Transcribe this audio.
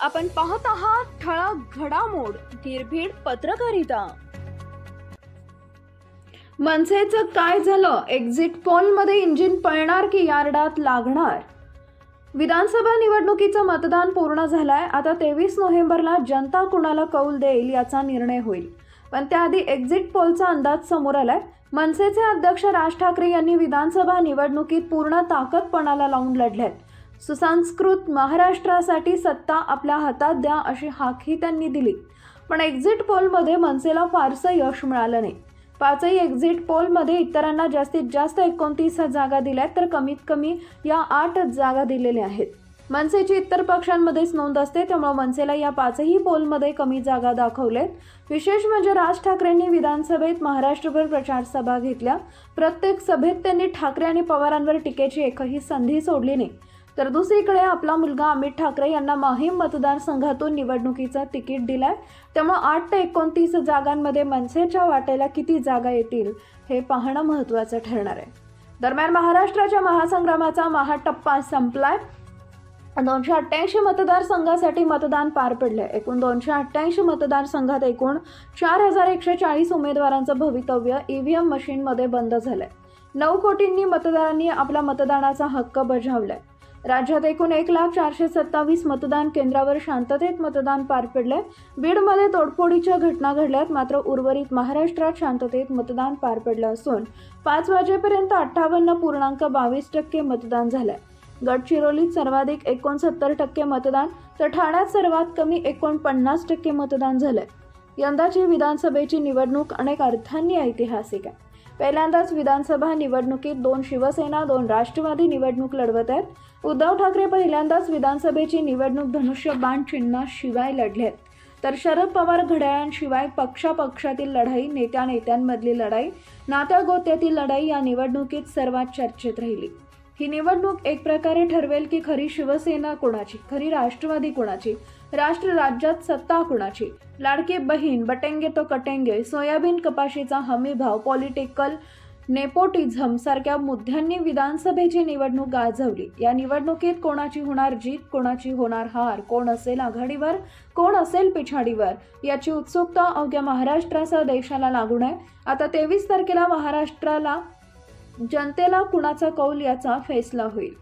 आपण पाहत आहात ठळक घडामोड निर्भीड पत्रकारिता। मनसेचं काय झालं? एक्झिट पोलमध्ये इंजिन पळणार की यार्डात लागणार? विधानसभा निवडणुकीचं मतदान पूर्ण झालंय। आता 23 नोव्हेंबरला जनता कुणाला कौल देईल याचा निर्णय होईल। पण त्याआधी एक्झिट पोलचा अंदाज समोर आलाय। मनसेचे अध्यक्ष राज ठाकरे यांनी विधानसभा निवडणुकीत पूर्ण ताकद पणाला लावून लढलेत। सुसंस्कृत महाराष्ट्रासाठी सत्ता आपल्या हातात द्या अशी हाकही त्यांनी दिली। पण एक्झिट पोलमध्ये मनसेला फारसं यश मिळालं नाही। पाचही एक्झिट पोलमध्ये इतरांना जास्तीत जास्त 29 जागा दिल्यात, तर कमीत कमी या 8 जागा दिलेल्या आहेत। मनसेची इतर पक्षांमध्येच नोंद असते, त्यामुळे मनसेला या पाचही पोलमध्ये कमी जागा दाखवलेत। विशेष म्हणजे राज ठाकरेंनी विधानसभेत महाराष्ट्रभर प्रचार सभा घेतल्या। प्रत्येक सभेत त्यांनी ठाकरे आणि पवारांवर टीकेची एकही संधी सोडली नाही। तर दुसरीकडे आपला मुलगा अमित ठाकरे यांना माहीम मतदारसंघातून निवडणुकीचं तिकीट दिलंय। त्यामुळे 8 ते 29 जागांमध्ये मनसेच्या वाट्याला किती जागा येतील हे पाहणं महत्त्वाचं ठरणार आहे। दरम्यान महाराष्ट्राच्या महासंग्रामाचा महाटप्पा संपलाय। 288 मतदारसंघासाठी मतदान पार पडले। एकूण 288 मतदारसंघात एकूण 4140 उमेदवारांचं भवितव्य ईव्हीएम मशीनमध्ये बंद झालंय। 9 कोटींनी मतदारांनी आपला मतदानाचा हक्क बजावलाय। राज्यात एकूण 1,04,27 मतदान केंद्रावर शांततेत मतदान पार पडले। बीडमध्ये तोडफोडीच्या घटना घडल्यात, मात्र उर्वरित महाराष्ट्रात शांततेत मतदान पार पडलं असून 5 वाजेपर्यंत 58.22% मतदान झालंय। गडचिरोलीत सर्वाधिक 69% मतदान, तर ठाण्यात सर्वात कमी 49% मतदान झालंय। यंदाची विधानसभेची निवडणूक अनेक अर्थांनी ऐतिहासिक आहे। पहिल्यांदाच विधानसभा निवडणुकीत 2 शिवसेना 2 राष्ट्रवादी निवडणूक लढवत आहेत। उद्धव ठाकरे पहिल्यांदाच विधानसभेची निवडणूक धनुष्यबाण चिन्हाशिवाय लढलेत, तर शरद पवार घड्याळांशिवाय पक्षापक्षातील लढाई, नेत्यांमधली लढाई, नात्यागोत्यातील लढाई या निवडणुकीत सर्वात चर्चेत राहिली। ही निवडणूक एक प्रकारे ठरवेल की खरी शिवसेना कोणाची, खरी राष्ट्रवादी कोणाची, राज्यात सत्ता कोणाची। लाडकी बहीण, बटेंगे तो कटेंगे, सोयाबीन कपाशीचा हमी भाव, पॉलिटिकल नेपोटिझम सारख्या मुद्द्यांनी विधानसभेची निवडणूक गाजवली। या निवडणुकीत कोणाची होणार जीत, कोणाची होणार हार, कोण असेल आघाडीवर, कोण असेल पिछाडीवर याची उत्सुकता अवघ्या महाराष्ट्रासह देशाला लागून आहे। आता 23 तारखेला महाराष्ट्राला जनतेला कुणाचा कौल याचा फैसला होईल।